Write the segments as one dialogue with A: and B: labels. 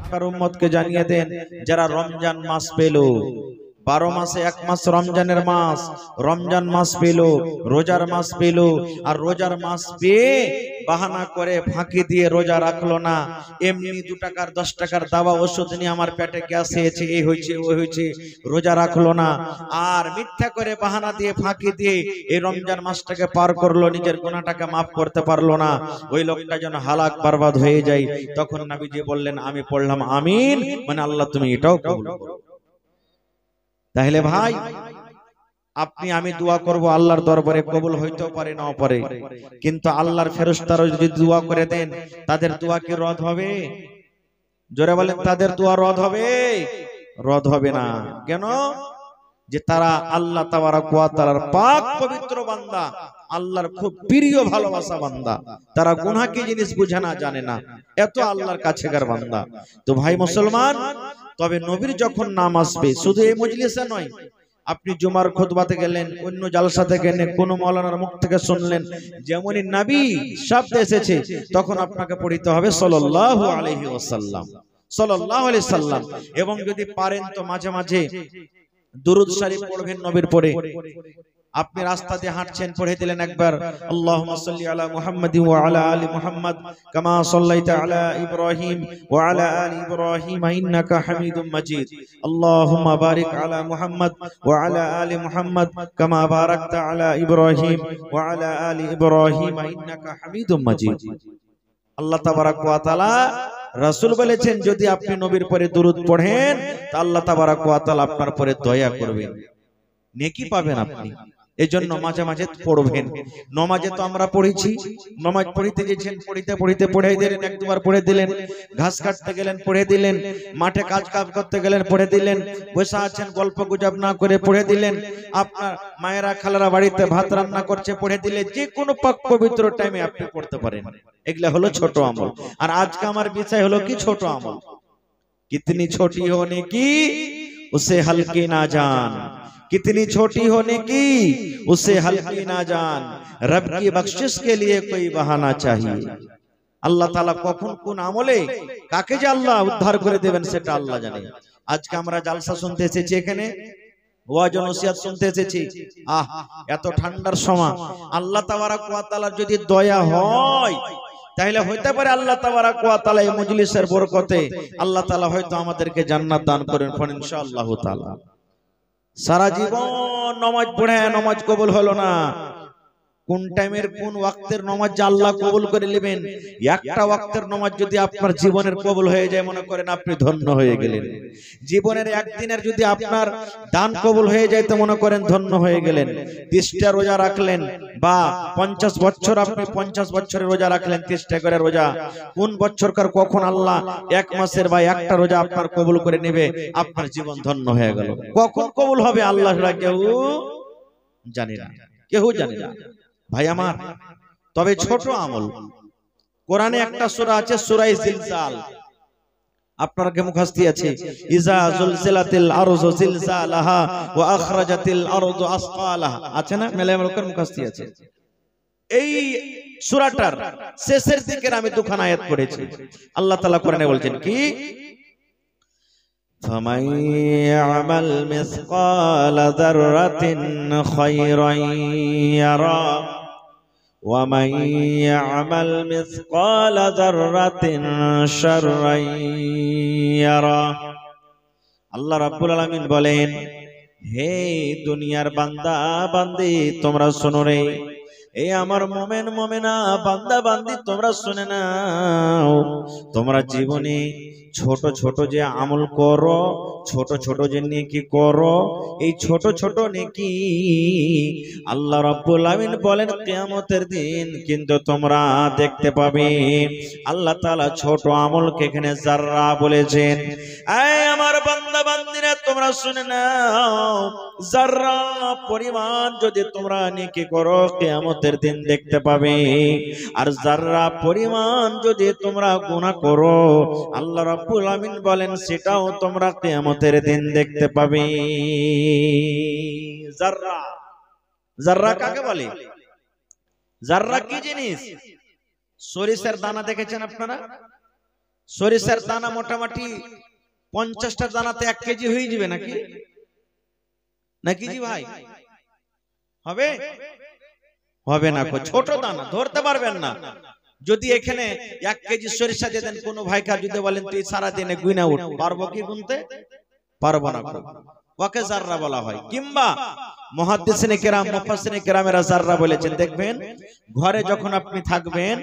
A: আপনার উম্মতকে জানিয়ে দেন যারা রমজান মাস পেল, 12 মাসে 1 মাস রমজানের মাস, রমজান মাস পেল, রোজার মাস পেল, আর রোজার মাস পেয়ে বাহানা করে ফাঁকি দিয়ে রোজা রাখলো না, এমনি 2 টাকার 10 টাকার দাওয়া ওষুধ নিয়ে আমার পেটে গ্যাস হয়েছে, এই হয়েছে ওই হয়েছে, রোজা রাখলো না, আর মিথ্যা করে বাহানা দিয়ে ফাঁকি দিয়ে এই রমজান মাসটাকে পার করলো, নিজের গুনাহটাকে মাফ করতে পারলো না, ওই লোকটা যেন হালাক বরবাদ হয়ে যায়। তখন নবীজি বললেন, আমি পড়লাম আমিন, মানে আল্লাহ তুমি এটাও কবুল করো। তাহলে ভাই আপনি আমি দোয়া করব, আল্লাহর দরবারে কবুল হইতেও পারে নাও পারে, কিন্তু আল্লাহর ফেরেশতারা যদি দোয়া করে দেন তাদের দোয়া কি রদ হবে? জোরে বলেন, তাদের দোয়া রদ হবে? রদ হবে না। কেন? যে তারা আল্লাহ তাবারক ওয়া তাআলার পাক পবিত্র বান্দা, আল্লাহর খুব প্রিয় ভালোবাসা বান্দা, তারা গুনাহ কি জিনিস বুঝে না, জানে না, এত আল্লাহর কাছেকার বান্দা। তো ভাই মুসলমান, তবে নবীর যখন নাম আসবে, শুধু এই মজলিসে নয়, আপনি জুমার খুতবাতে গেলেন, অন্য জালসাতে গেলেন, কোন মাওলানার মুখ থেকে শুনলেন, যেমনই নবী শব্দ এসেছে তখন আপনাকে পড়তে হবে সাল্লাল্লাহু আলাইহি ওয়াসাল্লাম, সাল্লাল্লাহু আলাইহি সাল্লাম। এবং যদি পারেন তো মাঝে মাঝে দুরূদ শরীফ পড়বেন নবীর পরে। আপনি রাস্তা দিয়ে হাঁটছেন, পড়ে দিলেন একবার আল্লাহুম্মা সাল্লি আলা মুহাম্মাদিন ওয়া আলা আলি মুহাম্মাদ কামা সাল্লাইতা আলা ইব্রাহিম ওয়া আলা আলি ইব্রাহিম ইন্নাকা হামিদুম মাজিদ, আল্লাহুম্মা বারিক আলা মুহাম্মাদ ওয়া আলা আলি মুহাম্মাদ কামা বারাকতা আলা ইব্রাহিম ওয়া আলা আলি ইব্রাহিম ইন্নাকা হামিদুম মাজিদ। আল্লাহ তাবারক ওয়া তাআলা রাসূল বলেছেন, যদি আপনি নবীর পরে দুরূদ পড়েন তা আল্লাহ তাবারক ওয়া তাআলা আপনার পরে দয়া করবেন, নেকি পাবেন আপনি। এজন্য মাঝে মাঝে পড়বেন। নামাজে তো আমরা পড়েছি, নামাজ পড়িতে গেছেন, পড়িতে পড়িতে পড়ে দিলেন, এক দুবার পড়ে দিলেন, ঘাস কাটতে গেলেন পড়ে দিলেন, মাঠে কাজ করতে গেলেন পড়ে দিলেন, বসে আছেন গল্প গুজব না করে পড়ে দিলেন, আপনার মায়েরা খালারা বাড়িতে ভাত রান্না করছে পড়ে দিলে, যে কোনো পাক পবিত্র টাইমে আপনি পড়তে পারেন। এগুলা হলো ছোট আমল। আর আজকে আমার বিষয় হলো কি? ছোট আমল। কিতনি ছোটি হোনে কি উসে হলকি না জান, कितनी छोटी होने की उसे हल्की ना जान, रब की बख्शिश के लिए कोई बहाना चाहिए। আল্লাহ তাআলা কখন কোন আমলে কাকে যে আল্লাহ উদ্ধার করে দিবেন সেটা আল্লাহ জানে। আজকে আমরা জালসা শুনতে এসেছি, এখানে ওয়াজ ও নসিহত শুনতে এসেছি। এত ঠান্ডার সময় আল্লাহ তাবারক ওয়া তাআলার যদি দয়া হয় তাহলে হইতে পারে আল্লাহ তাবারক ওয়া তাআলা এই মজলিসের বরকতে আল্লাহ তাআলা হয়তো আমাদেরকে জান্নাত দান করেন ইনশাআল্লাহ তাআলা। সারা জীবন নামাজ পড়ে নামাজ কবুল হলো না, কোন টাইমের কোন ওয়াক্তের নামাজ আল্লাহ কবুল করে নেবেন। একটা ওয়াক্তের নামাজ যদি আপনার জীবনের কবুল হয়ে যায়, মনে করেন আপনি ধন্য হয়ে গেলেন। জীবনের একদিনের যদি আপনার দান কবুল হয়ে যায় তো মনে করেন ধন্য হয়ে গেলেন। 30টা রোজা রাখলেন বা 50 বছর আপনি 50 বছরের রোজা রাখলেন, 30টা করে রোজা, কোন বছরকার কখন আল্লাহ 1 মাসের বা একটা রোজা আপনার কবুল করে নেবে, আপনার জীবন ধন্য হয়ে গেল। কখন কবুল হবে আল্লাহ কেউ জানে না, কেউ জানে না ভাই আমার। তবে ছোট আমল, কোরআনে একটা সূরা আছে সূরা জিলজাল, আপনার কে মুখস্থি আছে, ইজা জুলজিলাতিল আরযু জিলজালাহা ওয়া আখরাজাতিল আরযু আসকালাহা, আছে না? মেলায় লোকের মুখস্থি আছে। এই সূরাটার শেষের দিকের আমি দুখানা আয়াত পড়েছি। আল্লাহ তাআলা কোরআনে বলছেন কি, فمن يعمل مثقال ذرة خيرا يره ومن يعمل مثقال ذرة شرا يره। আল্লাহ রাব্বুল আলামিন বলেন, হে দুনিয়ার বান্দা বান্দি তোমরা শোনো রে, এই আমার মোমেন মোমেনা বান্দা বান্দি তোমরা শুনে নাও, তোমরা জীবনে ছোট ছোট যে আমল করো, ছোট ছোট যে নেকি করো, এই ছোট ছোট নেকি আল্লাহ রাব্বুল আমিন বলেন কিয়ামতের দিন কিন্তু তোমরা দেখতে পাবে। আল্লাহ তাআলা ছোট আমলকে এখানে যাররা বলেছেন। এই আমার বান্দা বান্দিরা তোমরা শুনে নাও, যাররা পরিমাণ যদি তোমরা নেকি করো কিয়ামতের দিন দেখতে পাবে, আর যাররা পরিমাণ যদি তোমরা গুনাহ করো আল্লাহ রাব্বুল আমিন বলেন সেটাও তোমরা কিয়ামতের দিন দেখতে পাবে। যাররা, যাররা কাকে বলে? যাররা কি জিনিস? সরিষার দানা দেখেছেন আপনারা? সরিষার দানা মোটামুটি 50টা দানাতে 1 কেজি হয়ে যাবে নাকি নাকি জি ভাই? হবে হবে না, ছোট দানা ধরতে পারবেন না। যদি এখানে 1 কেজি সরিষা দিয়ে দেন কোন ভাইকে, যদি বলেন তুই সারা দিনে গুনা উঠ, পারবো কি গুনতে? পারবো না। ওকে জাররা বলা হয়। কিংবা মুহাদ্দিসিনে কেরাম, মুফাসসিরিনে কেরামেরা জাররা বলেছেন। দেখবেন ঘরে যখন আপনি থাকবেন,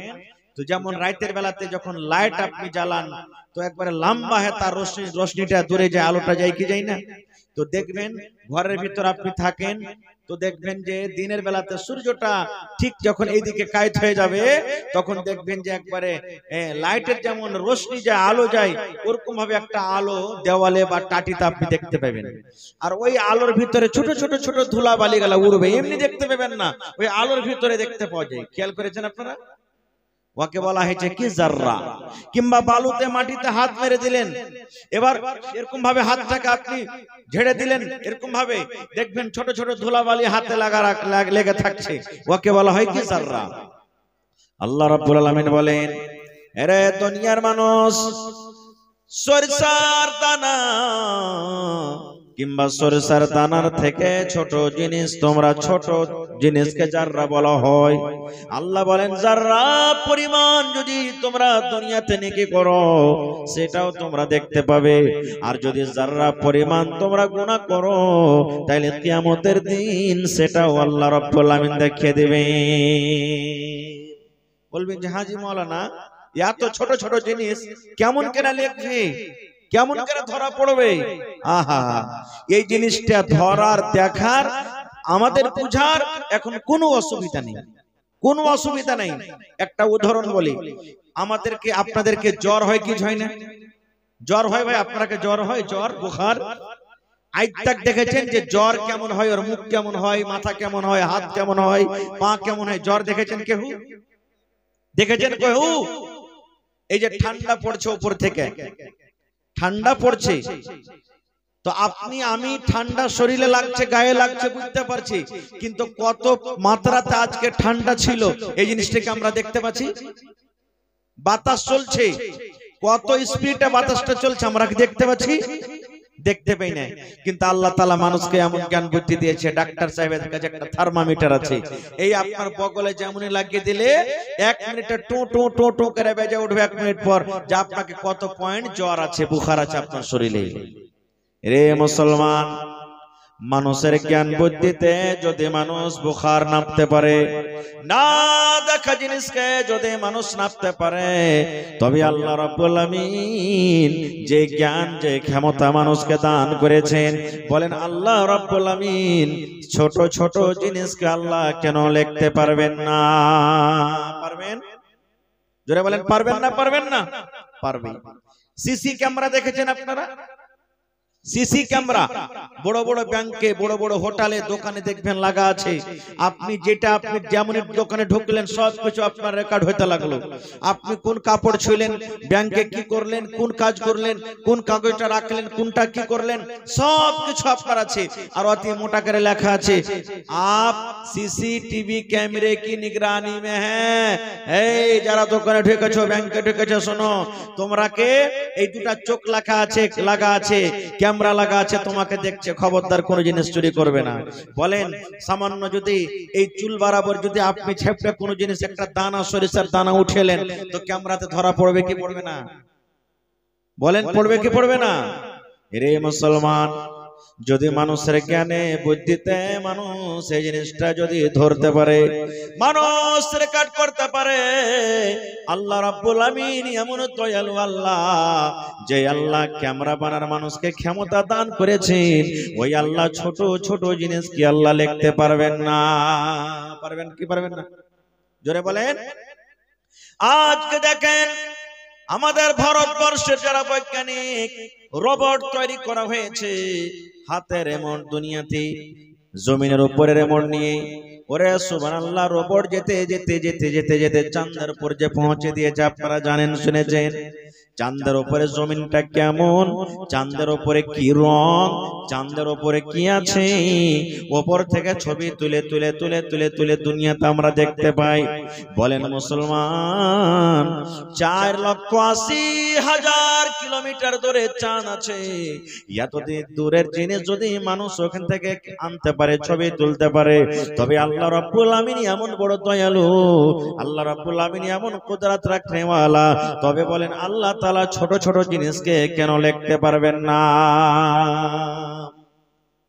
A: তো যেমন রাতের বেলাতে যখন লাইট আপনি জ্বালান, তো একবারে লম্বা হয় তার রোশনিটা দূরে যায়, আলোটা যায় কি যায় না? তো দেখবেন ঘরের ভিতর আপনি থাকেন, তো দেখবেন যে দিনের বেলাতে সূর্যটা ঠিক যখন এইদিকে কায়েত হয়ে যাবে, তখন দেখবেন যে একবারে লাইটের যেমন রোশনি যায়, আলো যায়, ওরকম ভাবে একটা আলো দেওয়ালে বা টাটিতে আপনি দেখতে পাবেন। আর ওই আলোর ভিতরে ছোট ছোট ছোট ধুলা বালি গুলা উড়বে, এমনি দেখতে পাবেন না, ওই আলোর ভিতরে দেখতে পাওয়া যায়। খেয়াল করেছেন আপনারা? ওকে বলা হয়েছে কি জাররা। কিংবা বালুতে মাটিতে হাত মেরে দিলেন, এবার এরকম ভাবে হাতটাকে আপনি ঝেড়ে দিলেন, এরকম ভাবে দেখবেন ছোট ছোট ধুলাবালি হাতে লেগে থাকছে, ওকে বলা হয় কি জাররা। আল্লাহ রাব্বুল আলামিন বলেন, এরে দুনিয়ার মানুষ, সরিষার দানা কিংবা সরিষার দানার থেকে ছোট জিনিস, তোমরা ছোট জিনিসকে জাররা বলা হয়। আল্লাহ বলেন জাররা পরিমাণ যদি তোমরা দুনিয়াতে নেকি করো, সেটাও তোমরা দেখতে পাবে। আর যদি জাররা পরিমাণ তোমরা গুনাহ করো, তাহলে কিয়ামতের দিন সেটাও আল্লাহ রাব্বুল আলামিন দেখিয়ে দেবে। বলবেন যে হাজী মাওলানা, এত ছোট ছোট জিনিস কেমন কেনা লিখবে, কেমন করে ধরা পড়বে? আহা, এই জিনিসটা ধরার দেখার আমাদের বুঝার এখন কোনো অসুবিধা নেই, কোনো অসুবিধা নেই। একটা উদাহরণ বলি, আমাদেরকে আপনাদেরকে জ্বর হয় কি হয় না? জ্বর হয় ভাই, আপনাকে জ্বর হয়, জ্বর বুখার। আজ তক দেখেছেন যে জ্বর কেমন হয়, ওর মুখ কেমন হয়, মাথা কেমন হয়, হাত কেমন হয়, পা কেমন হয়? জ্বর দেখেছেন কেউ? দেখেছেন কেউ? এই যে ঠান্ডা পড়ছে উপর থেকে, ঠান্ডা পড়ছে, তো আপনি আমি ঠান্ডা শরীরে লাগছে, গায়ে লাগছে, বুঝতে পারছি, কিন্তু কত মাত্রাতে আজকে ঠান্ডা ছিল এই জিনিসটাকে আমরা দেখতে পাচ্ছি। বাতাস চলছে, কত স্পিডে বাতাসটা চলছে আমরা কি দেখতে পাচ্ছি? দেখতে পাই না। কিন্তু আল্লাহ তাআলা মানুষকে এমন জ্ঞান বুদ্ধি দিয়েছে, ডাক্তার সাহেবের কাছে একটা থার্মোমিটার আছে, এই আপনার বগলে যেমনই লাগিয়ে দিলে 1 মিনিটে টো টো টো টো করে বেজে উঠবে 1 মিনিট পর, যে আপনাকে কত পয়েন্ট জ্বর আছে, বুখার আছে আপনার শরীরে। রে মুসলমান, মানুষের জ্ঞান বুদ্ধিতে যদি মানুষ বুখার নাপতে পারে, না দেখা জিনিসকে যদি মানুষ নাপতে পারে, তবে আল্লাহ রাব্বুল আলামিন যে জ্ঞান, যে ক্ষমতা মানুষকে দান করেছেন, বলেন আল্লাহ রাব্বুল আলামিন ছোট ছোট জিনিসকে আল্লাহ কেন লিখতে পারবেন না? পারবেন? জোরে বলেন পারবেন না? পারবেন না? পারবেন। সিসি ক্যামেরা দেখেছেন আপনারা? সিসি ক্যামেরা বড় বড় ব্যাংকে, বড় বড় হোটেলে, দোকানে দেখবেন লাগা আছে। আপনি যেটা আপনি যেমন দোকানে ঢুকলেন সবকিছু আপনার রেকর্ড হতে লাগলো। আপনি কোন কাপড় ছুঁলেন, ব্যাংকে কি করলেন, কোন কাজ করলেন, কোন কাগজটা রাখলেন, কোনটা কি করলেন, সবকিছু আপনার আছে। আর অতি মোটা করে লেখা আছে, আপ সিসিটিভি ক্যামেরে কি নিগরানি মে হ্যাঁ। এই যারা দোকানে ঢুকেছো, ব্যাংকে ঢুকেছো, শোনো, তোমরা কে এই দুটা চোখ লাগা আছে, ক্যামেরা লাগা আছে, তোমাকে দেখছে, খবরদার কোন জিনিস চুরি করবে না। বলেন সামান্য যদি এই চুল বরাবর যদি আপনি ছেপটা কোন জিনিস, একটা দানা সরিষার দানা উঠেলেন, তো ক্যামেরাতে ধরা পড়বে কি পড়বে না? বলেন পড়বে কি পড়বে না? রে মুসলমান, যদি মানুষের জ্ঞানে বুদ্ধিতে মানুষ এই জিনিসটা যদি ধরতে পারে, মানুষ রেকর্ড করতে পারে, আল্লাহ রাব্বুল আমিন এমন দয়ালু আল্লাহ, যে আল্লাহ ক্যামেরা বানার মানুষকে ক্ষমতা দান করেছেন, ওই আল্লাহ ছোট ছোট জিনিস কি আল্লাহ লিখতে পারবেন না? পারবেন কি পারবেন না? জোরে বলেন। আজকে দেখেন আমাদের ভারতবর্ষের যারা বৈজ্ঞানিক রোবট তৈরি করা হয়েছে, হাতের রিমোট, দুনিয়াতে জমিনের উপরে রিমোট নিয়ে, ওরে সুবহানাল্লাহ, রোবট যেতে যেতে যেতে যেতে যেতে চাঁদের উপর যে পৌঁছে দিয়েছে, আপনারা জানেন শুনেছেন। চাঁদের উপরে জমিনটা কেমন, চাঁদের উপরে কি রং, চাঁদের উপরে কি আছে, উপর থেকে ছবি তুলে তুলে তুলে তুলে তুলে দুনিয়াতে আমরা দেখতে পাই। বলেন মুসলমান, 4,80,000 কিলোমিটার দূরে চাঁদ আছে। এতদিন দূরের জিনিস যদি মানুষ ওখান থেকে আনতে পারে, ছবি তুলতে পারে, তবে আল্লাহ রাব্বুল আমিন এমন বড় দয়ালু, আল্লাহ রাব্বুল আমিন এমন কুদরত রাখনেওয়ালা, তবে বলেন আল্লাহ তাআলা ছোট ছোট জিনিসকে কেন লিখতে পারবেন না?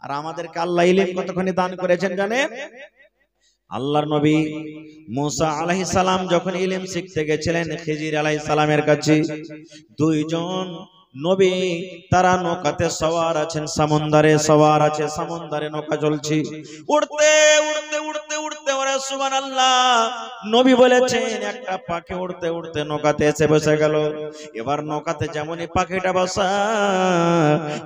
A: আর আমাদেরকে আল্লাহ ইলম কতখানি দান করেছেন জানেন? আল্লাহর নবী মুসা আলাইহিস সালাম যখন ইলম শিখতে গেছিলেন খিজির আলাইহিস সালামের কাছে, দুইজন নবী তারা নৌকাতে সওয়ার আছেন, সমুদ্রে সওয়ার আছে, সমুদ্রে নৌকা চলছে, উড়তে উড়তে উড়তে উড়তে ওরে সুবহানাল্লাহ, নবী বলেছেন একটা পাখি উড়তে উড়তে নৌকাতে এসে বসে গেল। এবার নৌকাতে যেমনই পাখিটা বসা,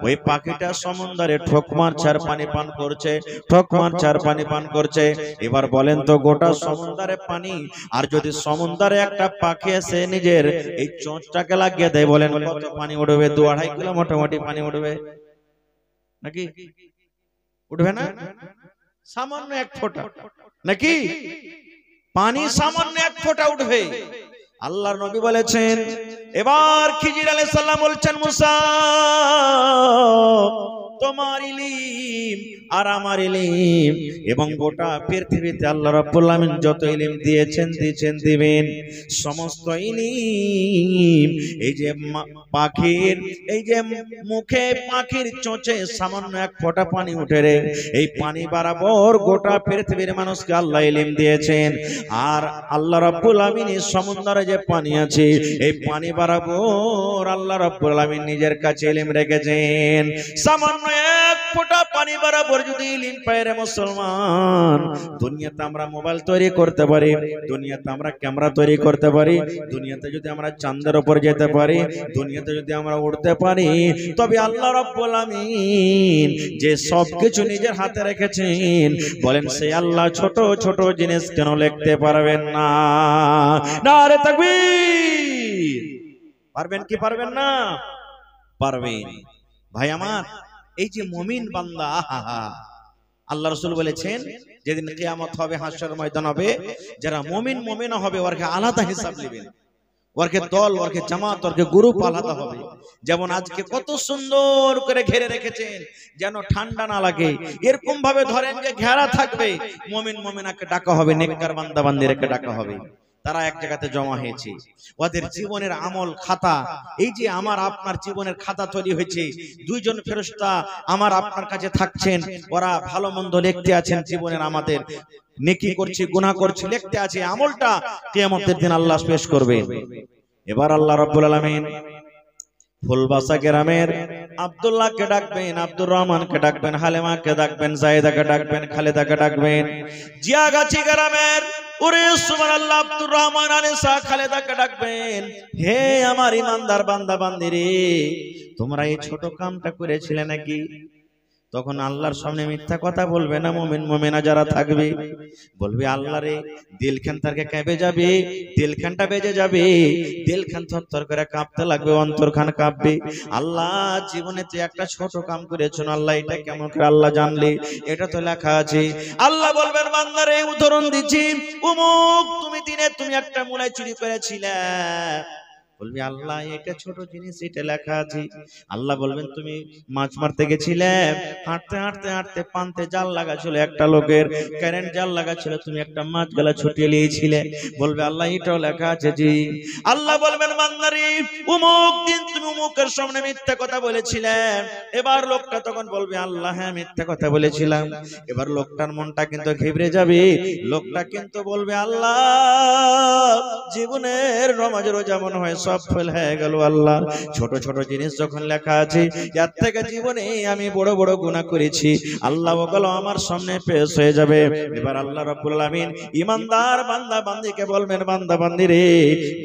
A: ওই পাখিটা সমুদ্রে ঠোক মারছে আর পানি পান করছে, ঠোক মারছে আর পানি পান করছে। এবার বলেন তো গোটা সমুদ্রে পানি, আর যদি সমুদ্রে একটা পাখি এসে নিজের এই চোঁচটাকে লাগিয়ে দেয়, বলেন কত পানি উঠবে? 2-2.5 কিলো মোটামুটি পানি উঠবে নাকি? উঠবে না? সামান্য 1 ফোঁটা নাকি পানি, সামান্য 1 ফোঁটা উঠবে। আল্লাহর নবী বলেছেন, এবার খিজির আলাইহিস সালাম বলছেন মুসা, তোমার ইলম আর আমার ইলম এবং গোটা পৃথিবীতে আল্লাহ রাব্বুল আমিন যত ইলম দিয়েছেন দিবেন, সমস্ত ইলম এই যে পাখির এই যে মুখে পাখির চোঁচে সামান্য 1 ফোঁটা পানি উঠে রে, এই পানি বরাবর গোটা পৃথিবীর মানুষকে আল্লাহ ইলম দিয়েছেন। আর আল্লাহ রাব্বুল আমিন সমুদ্রে যে পানি আছে, এই পানি বরাবর আল্লাহ রাব্বুল আমিন নিজের কাছে ইলম রেখেছেন। সামান্য 1 ফোঁটা পানি বরাবর যদি ইলম পায় রে মুসলমান, দুনিয়াতে আমরা মোবাইল তৈরি করতে পারি, দুনিয়াতে আমরা ক্যামেরা তৈরি করতে পারি, দুনিয়াতে যদি আমরা চাঁদের উপর যেতে পারি, দুনিয়াতে যদি আমরা উড়তে পারি, তবে আল্লাহ রাব্বুল আমিন যে সবকিছু নিজের হাতে রেখেছেন, বলেন সেই আল্লাহ ছোট ছোট জিনিস কেন লিখতে পারবেন না? নারে তাকবীর! পারবেন কি পারবেন না? পারবেন। ভাই আমার, এই যে মুমিন বান্দা, আল্লাহ রাসূল বলেছেন যেদিন কিয়ামত হবে, হাশর ময়দান হবে, যারা মুমিন মুমিনা হবে ওরকে আলাদা হিসাব নেবেন, ওরকে দল, ওরকে জামাত, ওরকে গ্রুপ আলাদা হবে। যেমন আজকে কত সুন্দর করে ঘেরে রেখেছেন যেন ঠান্ডা না লাগে, এরকম ভাবে ধরেন যে ঘেরা থাকবে, মুমিন মুমিনাকে ডাকা হবে, নেককার বান্দা বান্দিদেরকে ডাকা হবে, তারা এক জায়গাতে জমা হয়েছে। ওদের জীবনের আমল খাতা, এই যে আমার আপনার জীবনের খাতা তৈরি হয়েছে, দুইজন ফেরেশতা আমার আপনার কাছে থাকছেন, ওরা ভালো মন্দ লিখতে আছেন, জীবনের আমাদের নেকি করছি গুনাহ করছি লিখতে আছে, আমলটা কিয়ামতের দিন আল্লাহ পেশ করবে। এবার আল্লাহ রাব্বুল আলামিন ফুলবাসা গ্রামের আব্দুল্লাহকে ডাকবেন, আব্দুর রহমানকে ডাকবেন, হালেমাকে ডাকবেন, জায়েদাকে ডাকবেন, খালেদাকে ডাকবেন। জিয়াগাছি গ্রামের ওরে সুবহানাল্লাহ আব্দুর রহমান, আনিসা, খালেদাকে ডাকবেন, হে আমার ইমানদার বান্দা বান্দিরে, তোমরা এই ছোট কামটা করেছিলে নাকি? তখন আল্লাহর সামনে মিথ্যা কথা বলবে না মুমিন মুমিনা যারা থাকবে, বলবে আল্লাহ রে, দিলখান তারকে কেঁপে যাবে, দিলখানটা বেজে যাবে, দিলখান থরথর করে কাঁপতে লাগবে, অন্তরখান কাঁপবে। আল্লাহ জীবনে তুই একটা ছোট কাম করেছো, আল্লাহ এটা কেমন করে আল্লাহ জানলে? এটা তো লেখা আছে। আল্লাহ বলবেন বান্দা রে, উদাহরণ দিচ্ছি, অমুক তুমি দিনে তুমি একটা মুলাই চুরি করেছিলে, বলবি আল্লাহ এটা ছোট জিনিস, এটা লেখা আছে। আল্লাহ বলবেন তুমি মাছ মারতে গেছিলে, হাঁটতে হাঁটতে হাঁটতে পান্তে জাল লাগা ছিল, একটা লোকের কারেন্ট জাল লাগা ছিল, তুমি একটা মাছ গলা ছুটিয়ে নিয়েছিলে, বলবে আল্লাহ এটাও লেখা আছে জি। আল্লাহ বলবেন বান্দারে, অমুক দিন তুমি অমুকের সামনে মিথ্যা কথা বলেছিলে। এবার লোকটা তখন বলবে আল্লাহ হ্যাঁ মিথ্যা কথা বলেছিলাম। এবার লোকটার মনটা কিন্তু ঘেবড়ে যাবে, লোকটা কিন্তু বলবে আল্লাহ জীবনের নামাজ রোজা মনে হয় সব ফেল হয়ে গেল, আল্লাহ ছোট ছোট জিনিস যখন লেখা আছে, এর থেকে জীবনে আমি বড় বড় গুনাহ করেছি, আল্লাহ ওগুলো আমার সামনে পেশ হয়ে যাবে। এবার আল্লাহ রাব্বুল আলামিন ইমানদার বান্দা বান্দিকে বলবেন, বান্দা বান্দি রে,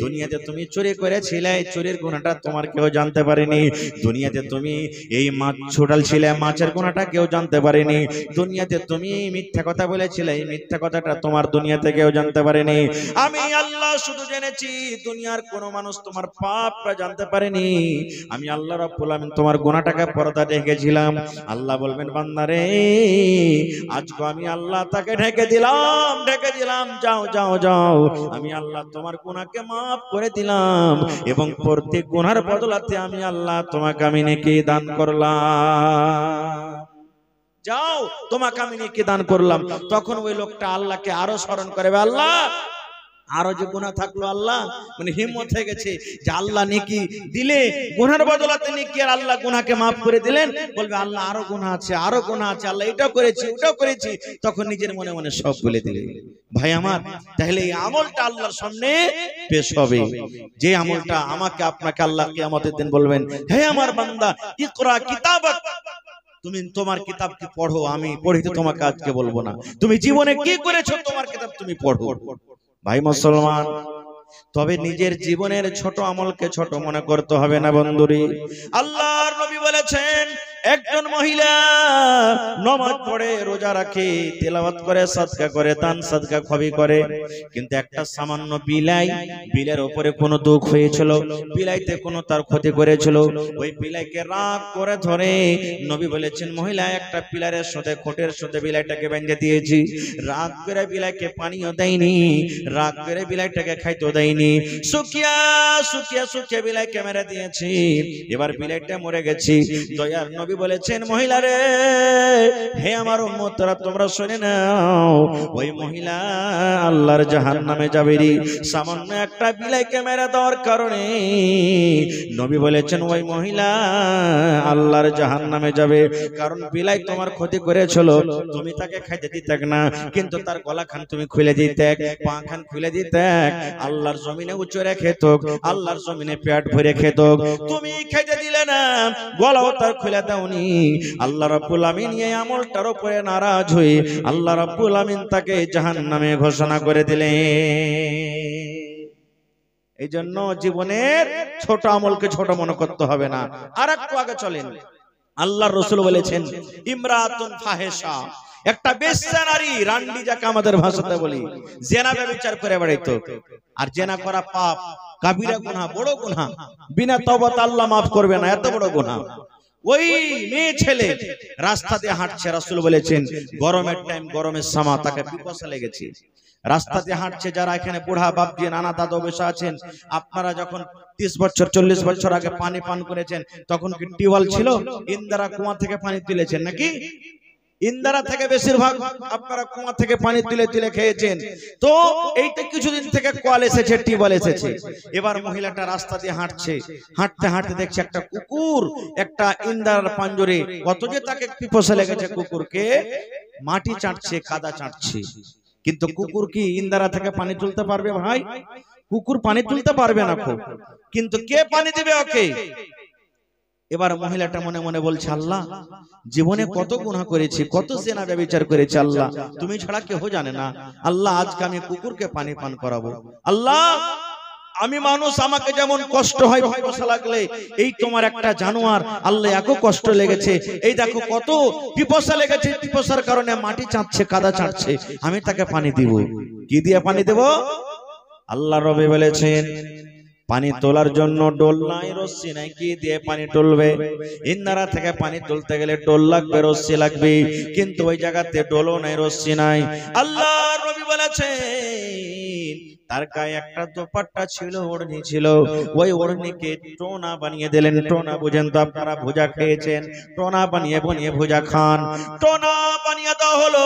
A: দুনিয়াতে তুমি চুরি করেছিলে, চুরির গুনাহটা তোমার কেউ জানতে পারেনি। দুনিয়াতে তুমি এই মাছ ছুটালছিলে, মাছের গুনাহটা কেউ জানতে পারেনি। দুনিয়াতে তুমি মিথ্যা কথা বলেছিলে, এই মিথ্যা কথাটা তোমার দুনিয়াতে কেউ জানতে পারেনি। আমি আল্লাহ শুধু জেনেছি, দুনিয়ার কোনো মানুষ তোমার আমার পাপটা জানতে পারিনি, আমি আল্লাহ রাব্বুল আমিন তোমার গুনাহটাকে পর্দা ঢেকেছিলাম। আল্লাহ বলবেন বান্দারে আজকে আমি আল্লাহ তাকে ঢেকে দিলাম, যাও যাও যাও, আমি আল্লাহ তোমার গুনাহকে মাফ করে দিলাম এবং প্রত্যেক গুনার বদলাতে আমি আল্লাহ তোমাকে আমি নেকি দান করলাম। যাও তোমাকে আমি নেকি দান করলাম। তখন ওই লোকটা আল্লাহকে আরো স্মরণ করে, আল্লাহ আরো যে গুনাহ থাকলো, আল্লাহ মানে হিম্মত হয়ে গেছে যে আল্লাহ নেকি দিলে গুনার বদলাতে নেকি, আর আল্লাহ গুনাহকে মাফ করে দিলেন। বলবে আল্লাহ আরো গুনাহ আছে, আরো গুনাহ আছে, আল্লাহ এটাও করেছি ওটাও করেছি। তখন নিজের মনে মনে সব বলে দিলে। ভাই আমার, তাহলে এই আমলটা আল্লাহর সামনে পেশ হবে, যে আমলটা আমাকে আপনাকে আল্লাহ কিয়ামতের দিন বলবেন, হে আমার বান্দা ইকরা কিতাবাক, তুমি তোমার কিতাব কি পড়ো, আমি পড়িতে তোমাকে আজকে বলবো না, তুমি জীবনে কি করেছো তোমার কিতাব তুমি পড়ো। ভাই মুসলমান, তবে নিজের জীবনের ছোট আমলকে ছোট মনে করতে হবে না বন্ধুরি। আল্লাহর নবী বলেছেন একজন মহিলা নামাজ পড়ে, রোজা রাখে, তেলাওয়াত করে, সাদকা করে, দান সাদকা খবি করে, কিন্তু একটা সামান্য বিলের উপরে কোনো দুঃখ হয়েছিল, বিলাইতে কোনো তার ক্ষতি করেছিল, ওই বিলাইকে রাগ করে ধরে নবী বলেছেন মহিলা একটা পিলারের সাথে খোটের সাথে বিলাইটাকে বেঁধে দিয়েছি, রাগ করে বিলাইকে পানিও দেয়নি, রাগ করে বিলাইটাকে খাইতেও দেয়নি, শুকিয়া শুকিয়া শুকিয়া বিলাইকে মেরে দিয়েছি, এবার বিলাইটা মরে গেছি। দয়ার নবী বলেছেন মহিলা রে, হে আমার উম্মতরা তোমরা শুনে নাও, ওই মহিলা আল্লাহর জাহান্নামে যাবে রে, সামান্য একটা বিলাইকে মেরে দেওয়ার কারণে। নবী বলেছেন ওই মহিলা আল্লাহর জাহান্নামে যাবে, কারণ বিলাই তোমার ক্ষতি করেছিল, তুমি তাকে খাইতে দিতে না, কিন্তু তার গলা খান তুমি খুলে দিতে, পা খান খুলে দিতে, আল্লাহর জমিনে উঁচু রেখে তো, আল্লাহর জমিনে পেট ভরে খেত, তুমি খাইতে দিলে না, গলাও তার খুলে দাওনি। আল্লাহ রাব্বুল আমিন এই আমলটার উপরে নারাজ হয়ে আল্লাহ রাব্বুল আমিন তাকে জাহান্নামে ঘোষণা করে দিলেন। এই জন্য জীবনের ছোট আমলকে ছোট মনে করতে হবে না। আর একটু আগে চলেন, আল্লাহর রাসূল বলেছেন ইমরাতুন ফাহিশা, একটা বেশ্যা নারী, রান্ডি যাকে আমাদের ভাষাতে বলি, জেনা ব্যভিচার করে বেড়াইতো। আর জেনা করা পাপ, কাবিরা গুনাহ, বড় গুনাহ, বিনা তওবাতে আল্লাহ মাফ করবে না, এত বড় গুনাহ। ওই মেয়ে ছেলে রাস্তা দিয়ে হাঁটছে, রাসূল বলেছেন গরমের টাইম, গরমের সমা, তাকে পিপাসা লেগেছে, রাস্তা দিয়ে হাঁটছে। যারা এখানে বুড়া বাপজি নানা দাদু বসে আছেন, আপনারা যখন 30 বছর 40 বছর আগে পানি পান করেছেন, তখন কি টিউবওয়েল ছিল? ইন্দারা কুয়া থেকে পানি তুলেছেন নাকি? ইন্দারা থেকে বেশিরভাগ আপনারা কুয়া থেকে পানি তুলে তুলে খেয়েছেন। তো এইটা কিছুদিন থেকে কল এসেছে, টিউবওয়েল এসেছে। এবার মহিলাটা রাস্তা দিয়ে হাঁটছে, হাঁটতে হাঁটতে দেখছে একটা কুকুর একটা ইন্দারার পাঞ্জরে, কত যে তাকে পিপাসা লেগেছে, কুকুরকে মাটি চাটছে, কাদা চাটছে। কিন্তু কুকুর কি ইন্দারা থেকে পানি তুলতে পারবে? ভাই, কুকুর পানি তুলতে পারবে না। খুব কিন্তু কে পানি দিবে ওকে? এবার মহিলাটা মনে মনে বলছে আল্লাহ জীবনে কত গুনাহ করেছি, কত জেনা ব্যভিচার করেছি, আল্লাহ তুমি ছাড়া কেউ জানে না, আল্লাহ আজকে আমি কুকুরকে পানি পান করাবো। আল্লাহ আমি মানুষ, আমাকে যেমন কষ্ট হয় পিপাসা লাগলে, এই তোমার একটা জানোয়ার আল্লাহ এত কষ্ট লেগেছে, এই দেখো কত পিপাসা লেগেছে, পিপাসার কারণে মাটি চাটছে, কাদা চাটছে, আমি তাকে পানি দিব। কি দিয়ে পানি দেব? আল্লাহ রবে বলেছেন পানি তোলার জন্য ডোল নাই, রশ্মি নাই, কি দিয়ে পানি তুলবে? ইন্দারা থেকে পানি তুলতে গেলে ডোল লাগবে, রশ্মি লাগবে, কিন্তু ওই জায়গাতে ডোলও নাই, রশ্মি নাই। আল্লাহ নবী বলেছেন তার গায়ে একটা দোপাট্টা ছিল, ওড়নি ছিল, ওই ওড়নিকে টোনা বানিয়ে দিলেন। টোনা বুঝেন তো আপনারা? ভুজা খেয়েছেন, টোনা বানিয়ে বানিয়ে ভুজা খান। টোনা বানিয়ে দেওয়া হলো,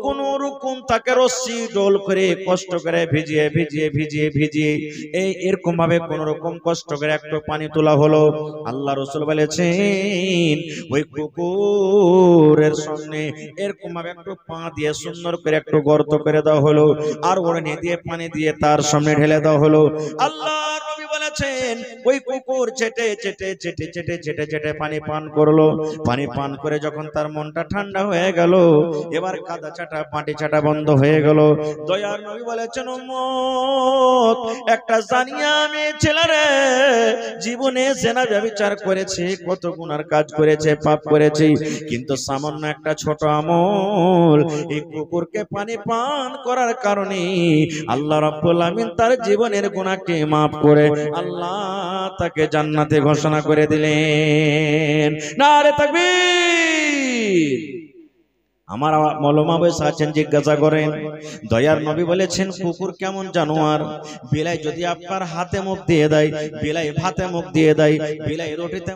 A: কোন রকম তাকে রশ্মি ডোল করে কষ্ট করে ভিজিয়ে ভিজিয়ে ভিজিয়ে ভিজিয়ে এই এরকম ভাবে কোন রকম কষ্ট করে একটু পানি তোলা হলো। আল্লাহ রাসূল বলেছেন ওই কুকুরের সামনে এরকম ভাবে একটু পা দিয়ে সুন্দর করে একটু গর্ত করে দেওয়া হলো, আর ওড়নি দিয়ে পানি দিয়ে তার সামনে ঢেলে দেওয়া হলো। আল্লাহ নবী বলেছেন ওই কুকুর চেটে চেটে চেটে চেটে চেটে চেটে পানি পান করলো। পানি পান করে যখন তার মনটা ঠান্ডা হয়ে গেল, এবার কাদা চাটা মাটি চাটা বন্ধ হয়ে গেল। দয়ার নবী বলেছেন উম্মত একটা জানিয়া মেয়ে ছেলে রে, জীবনে জেনা ব্যভিচার করেছে, কত গুনার কাজ করেছে, পাপ করেছে, কিন্তু সামান্য একটা ছোট আমল, এই কুকুরকে পানি পান করার কারণে আল্লাহ রাব্বুল আমিন তার জীবনের গুনাহকে মাফ করে আল্লাহ তাকে জান্নাতে ঘোষণা করে দিলেন। নারে তাকবীর। আমার মৌলানা বয়স আছেন, জিজ্ঞাসা করেন দয়ার নবী বলেছেন কুকুর কেমন জানোয়ার? বিলাই যদি আপনার হাতে মুখ দিয়ে দেয়, বিলাই ভাতে মুখ দিয়ে দেয়, বিলাই রুটিতে